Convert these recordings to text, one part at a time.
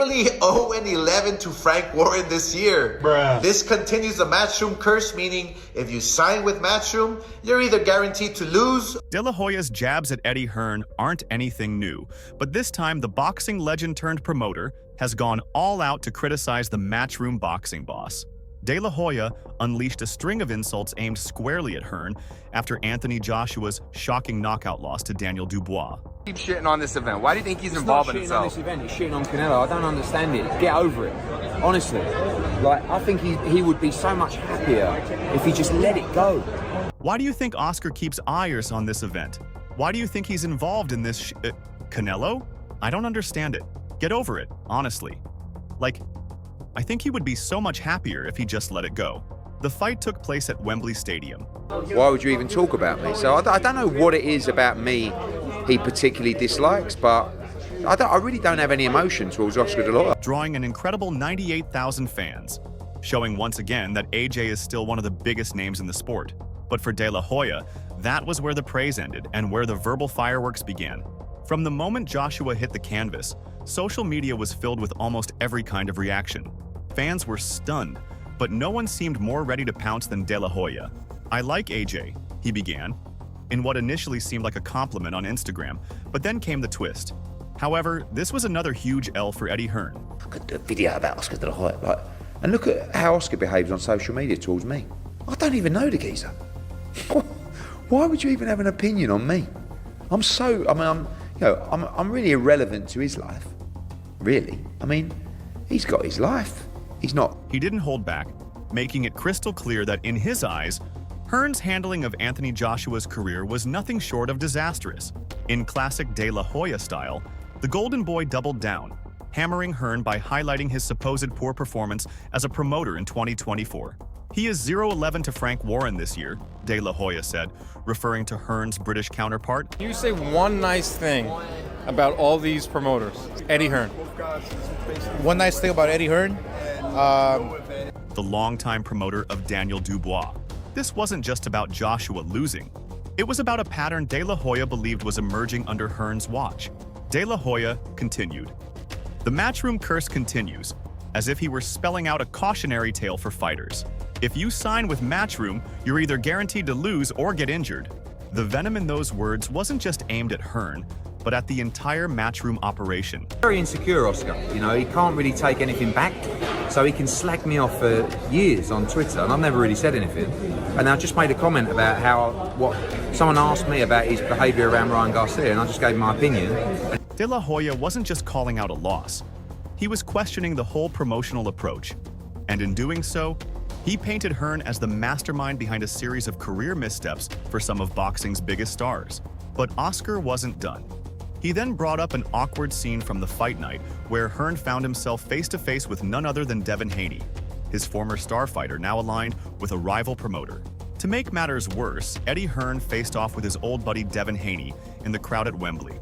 Only 0-11 to Frank Warren this year. Bruh. This continues the Matchroom curse, meaning if you sign with Matchroom, you're either guaranteed to lose. De La Hoya's jabs at Eddie Hearn aren't anything new, but this time the boxing legend turned promoter has gone all out to criticize the Matchroom Boxing boss. De La Hoya unleashed a string of insults aimed squarely at Hearn after Anthony Joshua's shocking knockout loss to Daniel Dubois. Keep shitting on this event. Why do you think he's involved in It's not shitting on himself? this event, it's shitting on Canelo. I don't understand it. Get over it. Honestly. Like, I think he would be so much happier if he just let it go. Why do you think Oscar keeps eyes on this event? Why do you think he's involved in this Canelo? I don't understand it. Get over it, honestly. Like, I think he would be so much happier if he just let it go. The fight took place at Wembley Stadium. Why would you even talk about me? So I don't know what it is about me he particularly dislikes, but I really don't have any emotion towards Oscar De La Hoya. Drawing an incredible 98,000 fans, showing once again that AJ is still one of the biggest names in the sport. But for De La Hoya, that was where the praise ended and where the verbal fireworks began. From the moment Joshua hit the canvas, social media was filled with almost every kind of reaction. Fans were stunned, but no one seemed more ready to pounce than De La Hoya. "I like AJ," he began, in what initially seemed like a compliment on Instagram, but then came the twist. However, this was another huge L for Eddie Hearn. I could do a video about Oscar De La Hoya, and look at how Oscar behaves on social media towards me. I don't even know the geezer. Why would you even have an opinion on me? I'm really irrelevant to his life. Really. I mean, he's got his life. He's not. He didn't hold back, making it crystal clear that in his eyes, Hearn's handling of Anthony Joshua's career was nothing short of disastrous. In classic De La Hoya style, the Golden Boy doubled down, hammering Hearn by highlighting his supposed poor performance as a promoter in 2024. He is 0-11 to Frank Warren this year, De La Hoya said, referring to Hearn's British counterpart. You say one nice thing about all these promoters. Eddie Hearn. One nice thing about Eddie Hearn, The longtime promoter of Daniel Dubois. This wasn't just about Joshua losing. It was about a pattern De La Hoya believed was emerging under Hearn's watch. De La Hoya continued. The Matchroom curse continues, as if he were spelling out a cautionary tale for fighters. If you sign with Matchroom, you're either guaranteed to lose or get injured. The venom in those words wasn't just aimed at Hearn, but at the entire Matchroom operation. Very insecure, Oscar. You know, he can't really take anything back, so he can slag me off for years on Twitter, and I've never really said anything. And I just made a comment about what someone asked me about his behaviour around Ryan Garcia, and I just gave my opinion. De La Hoya wasn't just calling out a loss. He was questioning the whole promotional approach. And in doing so, he painted Hearn as the mastermind behind a series of career missteps for some of boxing's biggest stars. But Oscar wasn't done. He then brought up an awkward scene from the fight night where Hearn found himself face-to-face with none other than Devin Haney, his former star fighter now aligned with a rival promoter. To make matters worse, Eddie Hearn faced off with his old buddy Devin Haney in the crowd at Wembley.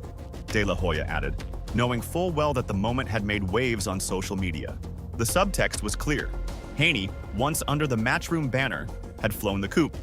De La Hoya added, knowing full well that the moment had made waves on social media. The subtext was clear. Haney, once under the Matchroom banner, had flown the coop,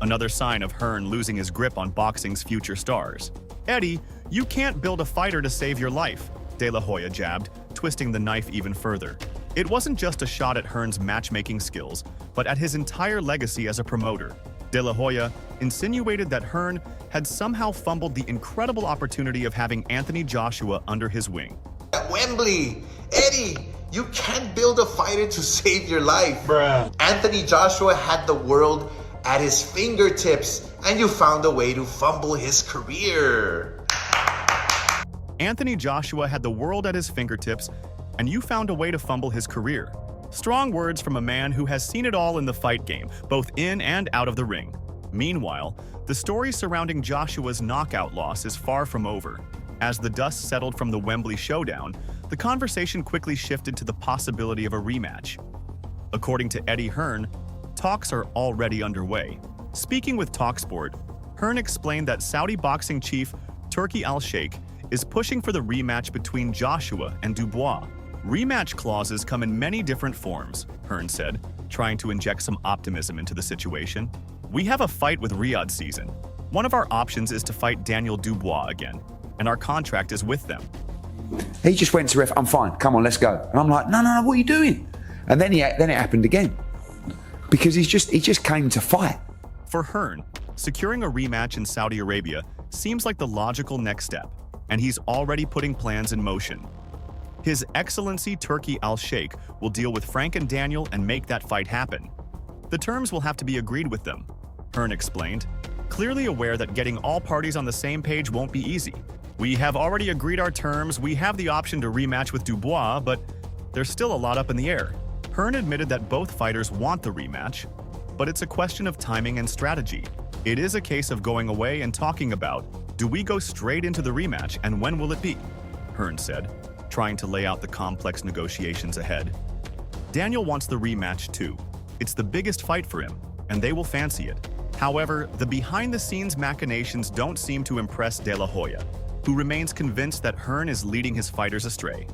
another sign of Hearn losing his grip on boxing's future stars. "Eddie, you can't build a fighter to save your life," De La Hoya jabbed, twisting the knife even further. It wasn't just a shot at Hearn's matchmaking skills, but at his entire legacy as a promoter. De La Hoya insinuated that Hearn had somehow fumbled the incredible opportunity of having Anthony Joshua under his wing. At Wembley, Eddie, you can't build a fighter to save your life. Bruh. Anthony Joshua had the world at his fingertips, and you found a way to fumble his career. Anthony Joshua had the world at his fingertips, and you found a way to fumble his career. Strong words from a man who has seen it all in the fight game, both in and out of the ring. Meanwhile, the story surrounding Joshua's knockout loss is far from over. As the dust settled from the Wembley showdown, the conversation quickly shifted to the possibility of a rematch. According to Eddie Hearn, talks are already underway. Speaking with TalkSport, Hearn explained that Saudi boxing chief Turki Al-Sheikh is pushing for the rematch between Joshua and Dubois. Rematch clauses come in many different forms, Hearn said, trying to inject some optimism into the situation. "We have a fight with Riyadh season. One of our options is to fight Daniel Dubois again, and our contract is with them. He just went to ref, I'm fine, come on, let's go. And I'm like, no, what are you doing? And then it happened again. Because he just came to fight. For Hearn, securing a rematch in Saudi Arabia seems like the logical next step, and he's already putting plans in motion. His Excellency Turki Al-Sheikh will deal with Frank and Daniel and make that fight happen. The terms will have to be agreed with them, Hearn explained, clearly aware that getting all parties on the same page won't be easy. We have already agreed our terms, we have the option to rematch with Dubois, but there's still a lot up in the air. Hearn admitted that both fighters want the rematch, but it's a question of timing and strategy. It is a case of going away and talking about, do we go straight into the rematch and when will it be? Hearn said, trying to lay out the complex negotiations ahead. Daniel wants the rematch too. It's the biggest fight for him, and they will fancy it. However, the behind-the-scenes machinations don't seem to impress De La Hoya, who remains convinced that Hearn is leading his fighters astray.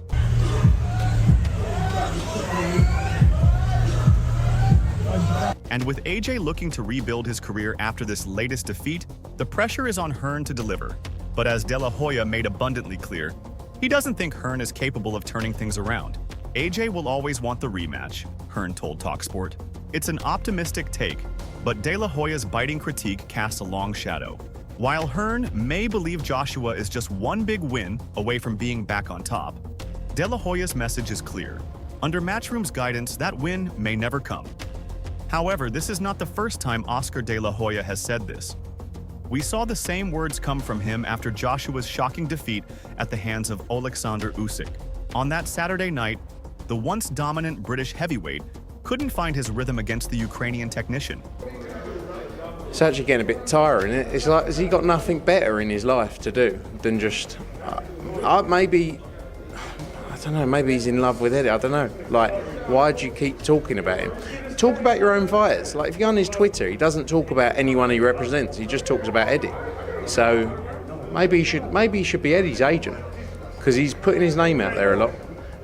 And with AJ looking to rebuild his career after this latest defeat, the pressure is on Hearn to deliver. But as De La Hoya made abundantly clear, he doesn't think Hearn is capable of turning things around. AJ will always want the rematch, Hearn told TalkSport. It's an optimistic take, but De La Hoya's biting critique casts a long shadow. While Hearn may believe Joshua is just one big win away from being back on top, De La Hoya's message is clear. Under Matchroom's guidance, that win may never come. However, this is not the first time Oscar De La Hoya has said this. We saw the same words come from him after Joshua's shocking defeat at the hands of Oleksandr Usyk. On that Saturday night, the once dominant British heavyweight couldn't find his rhythm against the Ukrainian technician. It's actually getting a bit tiring. It's like, has he got nothing better in his life to do than just maybe, I don't know, maybe he's in love with Eddie, I don't know. Like, why do you keep talking about him? Talk about your own fighters. Like, if you go on his Twitter, he doesn't talk about anyone he represents, he just talks about Eddie. So maybe he should be Eddie's agent, because he's putting his name out there a lot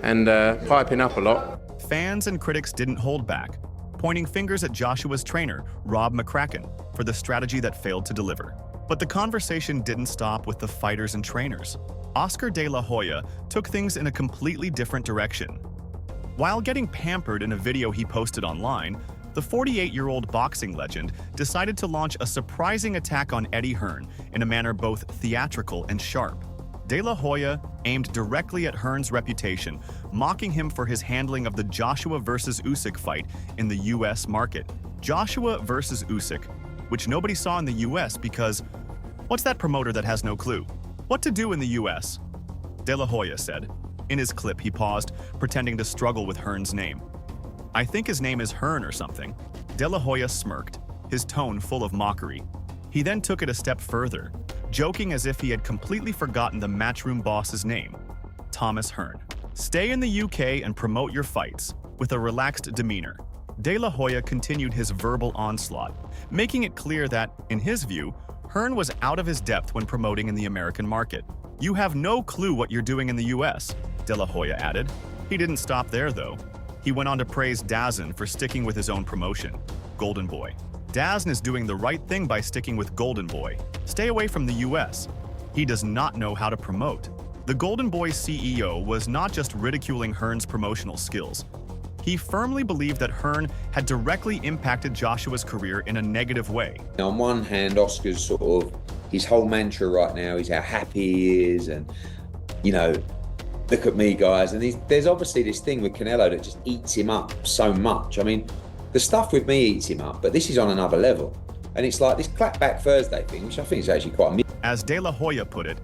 and piping up a lot. Fans and critics didn't hold back, pointing fingers at Joshua's trainer, Rob McCracken, for the strategy that failed to deliver. But the conversation didn't stop with the fighters and trainers. Oscar De La Hoya took things in a completely different direction. While getting pampered in a video he posted online, the 48-year-old boxing legend decided to launch a surprising attack on Eddie Hearn in a manner both theatrical and sharp. De La Hoya aimed directly at Hearn's reputation, mocking him for his handling of the Joshua versus Usyk fight in the US market. Joshua versus Usyk, which nobody saw in the US because, what's that promoter that has no clue? What to do in the US? De La Hoya said. In his clip, he paused, pretending to struggle with Hearn's name. I think his name is Hearn or something. De La Hoya smirked, his tone full of mockery. He then took it a step further, joking as if he had completely forgotten the Matchroom boss's name, Thomas Hearn. Stay in the UK and promote your fights, with a relaxed demeanor. De La Hoya continued his verbal onslaught, making it clear that, in his view, Hearn was out of his depth when promoting in the American market. You have no clue what you're doing in the US, De La Hoya added. He didn't stop there, though. He went on to praise dazn for sticking with his own promotion, Golden Boy. dazn is doing the right thing by sticking with Golden Boy. Stay away from the US. He does not know how to promote. The Golden Boy CEO was not just ridiculing Hearn's promotional skills. He firmly believed that Hearn had directly impacted Joshua's career in a negative way. On one hand, Oscar's sort of, his whole mantra right now is how happy he is and, you know, look at me, guys. And there's obviously this thing with Canelo that just eats him up so much. I mean, the stuff with me eats him up, but this is on another level. And it's like this clapback Thursday thing, which I think is actually quite... As De La Hoya put it,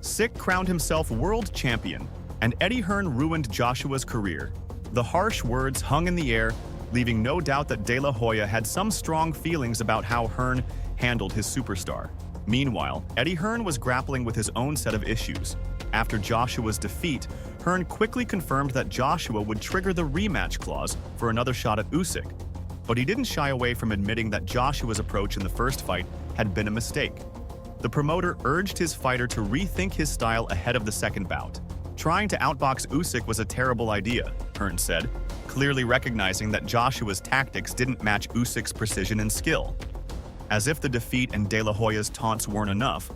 Sick crowned himself world champion, and Eddie Hearn ruined Joshua's career. The harsh words hung in the air, leaving no doubt that De La Hoya had some strong feelings about how Hearn handled his superstar. Meanwhile, Eddie Hearn was grappling with his own set of issues. After Joshua's defeat, Hearn quickly confirmed that Joshua would trigger the rematch clause for another shot at Usyk. But he didn't shy away from admitting that Joshua's approach in the first fight had been a mistake. The promoter urged his fighter to rethink his style ahead of the second bout. Trying to outbox Usyk was a terrible idea, Hearn said, clearly recognizing that Joshua's tactics didn't match Usyk's precision and skill. As if the defeat and De La Hoya's taunts weren't enough,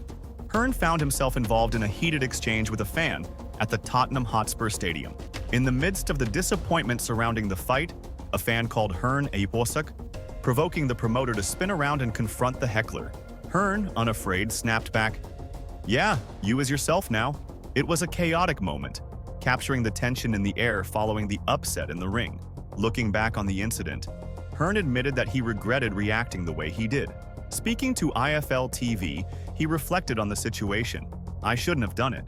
Hearn found himself involved in a heated exchange with a fan at the Tottenham Hotspur Stadium. In the midst of the disappointment surrounding the fight, a fan called Hearn a Bosak, provoking the promoter to spin around and confront the heckler. Hearn, unafraid, snapped back, "Yeah, you as yourself now." It was a chaotic moment, capturing the tension in the air following the upset in the ring. Looking back on the incident, Hearn admitted that he regretted reacting the way he did. Speaking to IFL TV, he reflected on the situation. "I shouldn't have done it.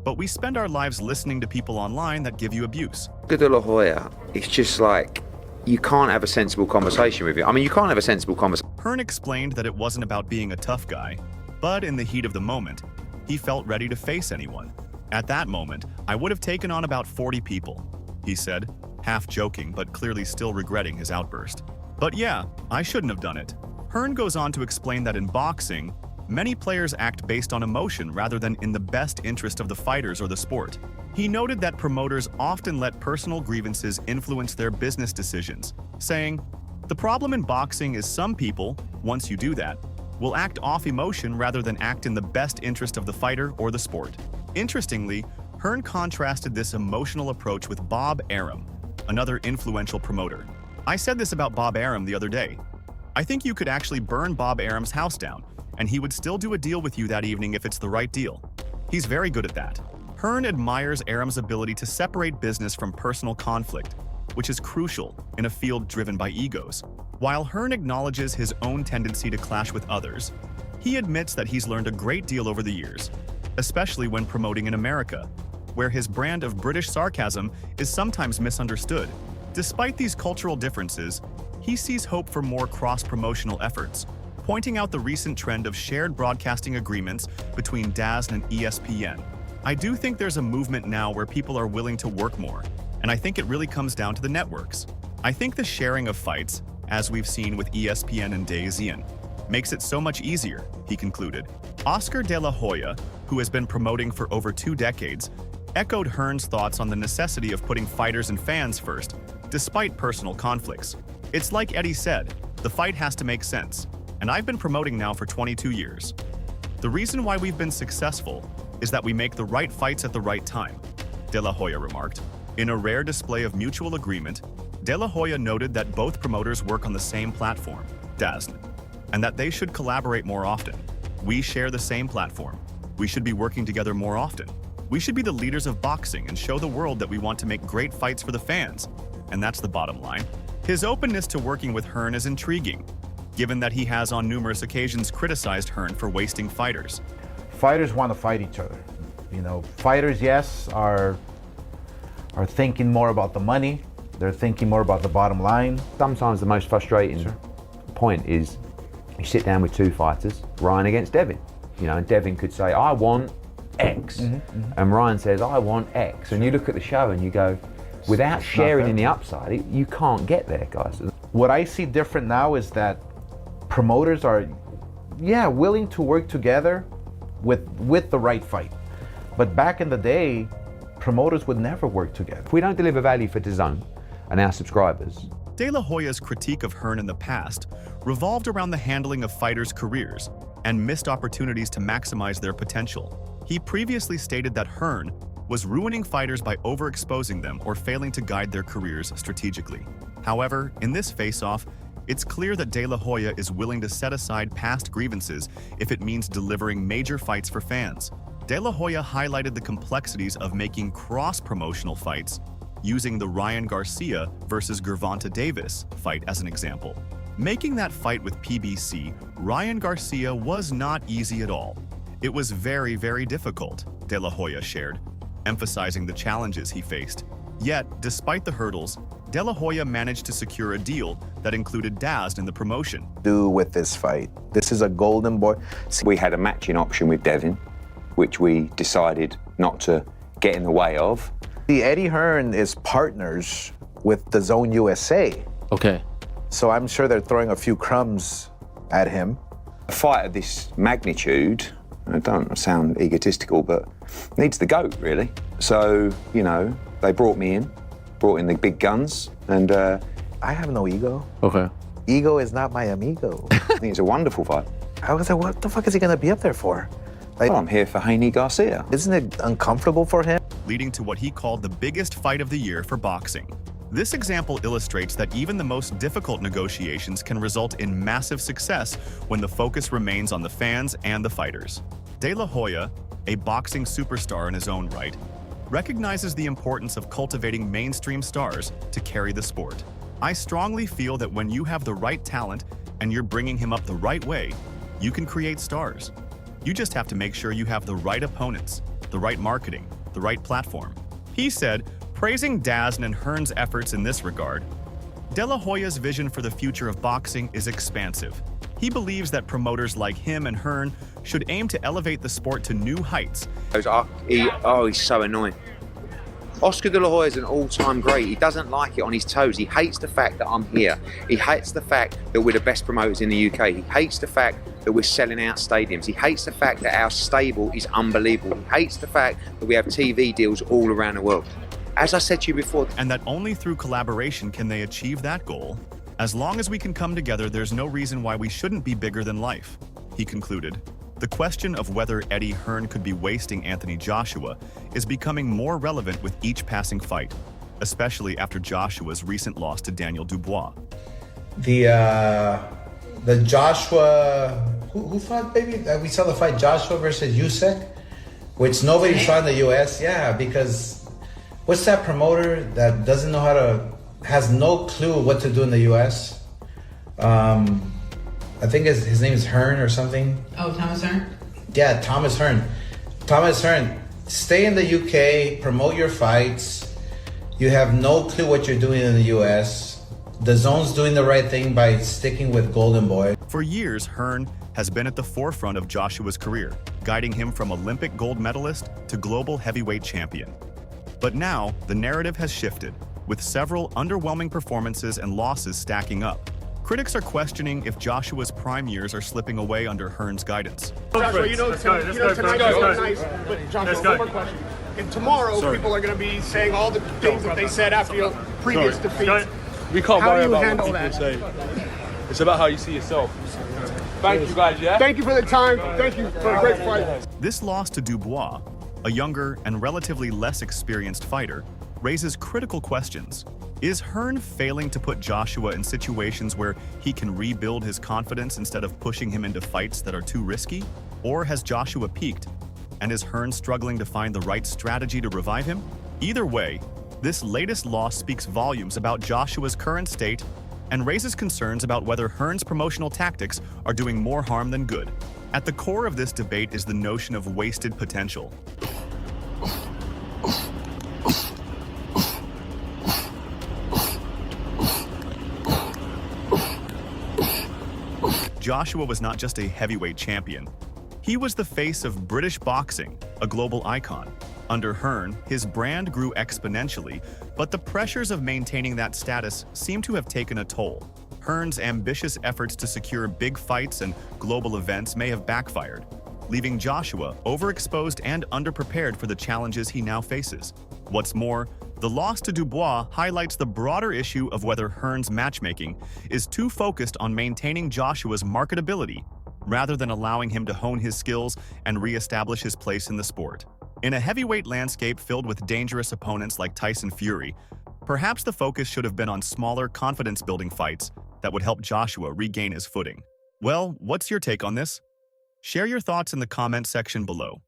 But we spend our lives listening to people online that give you abuse." Good old Hoya, it's just like, you can't have a sensible conversation with him. I mean, you can't have a sensible conversation. Hearn explained that it wasn't about being a tough guy, but in the heat of the moment, he felt ready to face anyone. "At that moment, I would have taken on about 40 people," he said, half joking but clearly still regretting his outburst. "But yeah, I shouldn't have done it." Hearn goes on to explain that in boxing, many players act based on emotion rather than in the best interest of the fighters or the sport. He noted that promoters often let personal grievances influence their business decisions, saying, "The problem in boxing is some people, once you do that, will act off emotion rather than act in the best interest of the fighter or the sport." Interestingly, Hearn contrasted this emotional approach with Bob Arum, another influential promoter. "I said this about Bob Arum the other day. I think you could actually burn Bob Arum's house down, and he would still do a deal with you that evening if it's the right deal. He's very good at that." Hearn admires Arum's ability to separate business from personal conflict, which is crucial in a field driven by egos. While Hearn acknowledges his own tendency to clash with others, he admits that he's learned a great deal over the years, especially when promoting in America, where his brand of British sarcasm is sometimes misunderstood. Despite these cultural differences, he sees hope for more cross-promotional efforts, pointing out the recent trend of shared broadcasting agreements between dazn and ESPN. "I do think there's a movement now where people are willing to work more, and I think it really comes down to the networks. I think the sharing of fights, as we've seen with ESPN and dazn, makes it so much easier," he concluded. Oscar de la Hoya, who has been promoting for over 2 decades, echoed Hearn's thoughts on the necessity of putting fighters and fans first, despite personal conflicts. "It's like Eddie said, the fight has to make sense, and I've been promoting now for 22 years. The reason why we've been successful is that we make the right fights at the right time," De La Hoya remarked. In a rare display of mutual agreement, De La Hoya noted that both promoters work on the same platform, dazn, and that they should collaborate more often. "We share the same platform. We should be working together more often. We should be the leaders of boxing and show the world that we want to make great fights for the fans, and that's the bottom line." His openness to working with Hearn is intriguing, given that he has on numerous occasions criticized Hearn for wasting fighters. Fighters want to fight each other. You know, fighters, yes, are thinking more about the money. They're thinking more about the bottom line. Sometimes the most frustrating point is you sit down with 2 fighters, Ryan against Devin. You know, and Devin could say, "I want X," and Ryan says, "I want X," and you look at the show and you go, without sharing in the upside, you can't get there, guys. What I see different now is that promoters are, willing to work together with the right fight. But back in the day, promoters would never work together. If we don't deliver value for dazn and our subscribers. De La Hoya's critique of Hearn in the past revolved around the handling of fighters' careers and missed opportunities to maximize their potential. He previously stated that Hearn was ruining fighters by overexposing them or failing to guide their careers strategically. However, in this face-off, it's clear that De La Hoya is willing to set aside past grievances if it means delivering major fights for fans. De La Hoya highlighted the complexities of making cross-promotional fights, using the Ryan Garcia versus Gervonta Davis fight as an example. Making that fight with PBC, Ryan Garcia was not easy at all. It was very, very difficult, De La Hoya shared, emphasizing the challenges he faced. Yet, despite the hurdles, De La Hoya managed to secure a deal that included dazn in the promotion. Do with this fight. This is a golden boy. We had a matching option with Devin, which we decided not to get in the way of. The Eddie Hearn is partners with dazn USA. Okay. So I'm sure they're throwing a few crumbs at him. A fight of this magnitude, I don't sound egotistical, but needs the GOAT, really. So, you know, they brought in the big guns, and I have no ego. Okay. Ego is not my amigo. I think it's a wonderful fight. I was like, what the fuck is he gonna be up there for? Like, Well, I'm here for Haney Garcia. Isn't it uncomfortable for him? leading to what he called the biggest fight of the year for boxing. This example illustrates that even the most difficult negotiations can result in massive success when the focus remains on the fans and the fighters. De La Hoya, a boxing superstar in his own right, recognizes the importance of cultivating mainstream stars to carry the sport. I strongly feel that when you have the right talent and you're bringing him up the right way, you can create stars. You just have to make sure you have the right opponents, the right marketing, the right platform. He said, praising dazn and Hearn's efforts in this regard, De La Hoya's vision for the future of boxing is expansive. He believes that promoters like him and Hearn should aim to elevate the sport to new heights. He's so annoying. Oscar De La Hoya is an all-time great. He doesn't like it on his toes. He hates the fact that I'm here. He hates the fact that we're the best promoters in the UK. He hates the fact that we're selling out stadiums. He hates the fact that our stable is unbelievable. He hates the fact that we have TV deals all around the world. As I said to you before. And that only through collaboration can they achieve that goal. As long as we can come together, there's no reason why we shouldn't be bigger than life, he concluded. The question of whether Eddie Hearn could be wasting Anthony Joshua is becoming more relevant with each passing fight, especially after Joshua's recent loss to Daniel Dubois. The Joshua, who fought, baby? We saw the fight Joshua versus Usyk, which nobody saw in the US. Yeah, because what's that promoter that doesn't know how to, has no clue what to do in the US? I think his name is Hearn or something. Oh, Thomas Hearn? Yeah, Thomas Hearn. Thomas Hearn, stay in the UK, promote your fights. You have no clue what you're doing in the US. DAZN's doing the right thing by sticking with Golden Boy. For years, Hearn has been at the forefront of Joshua's career, guiding him from Olympic gold medalist to global heavyweight champion. But now, the narrative has shifted, with several underwhelming performances and losses stacking up. Critics are questioning if Joshua's prime years are slipping away under Hearn's guidance. Joshua, tonight was nice, but Joshua, one more question. And tomorrow, people are going to be saying all the things that they said after your previous defeats. We can't How worry do you about handle what people that? say. It's about how you see yourself. Thank you guys, yeah? Thank you for the time. Thank you for a great fight. This loss to Dubois, a younger and relatively less experienced fighter, raises critical questions. Is Hearn failing to put Joshua in situations where he can rebuild his confidence instead of pushing him into fights that are too risky? Or has Joshua peaked, and is Hearn struggling to find the right strategy to revive him? Either way, this latest loss speaks volumes about Joshua's current state and raises concerns about whether Hearn's promotional tactics are doing more harm than good. At the core of this debate is the notion of wasted potential. Joshua was not just a heavyweight champion. He was the face of British boxing, a global icon. Under Hearn, his brand grew exponentially, but the pressures of maintaining that status seem to have taken a toll. Hearn's ambitious efforts to secure big fights and global events may have backfired, leaving Joshua overexposed and underprepared for the challenges he now faces. What's more, the loss to Dubois highlights the broader issue of whether Hearn's matchmaking is too focused on maintaining Joshua's marketability rather than allowing him to hone his skills and re-establish his place in the sport. In a heavyweight landscape filled with dangerous opponents like Tyson Fury, perhaps the focus should have been on smaller, confidence-building fights that would help Joshua regain his footing. Well, what's your take on this? Share your thoughts in the comment section below.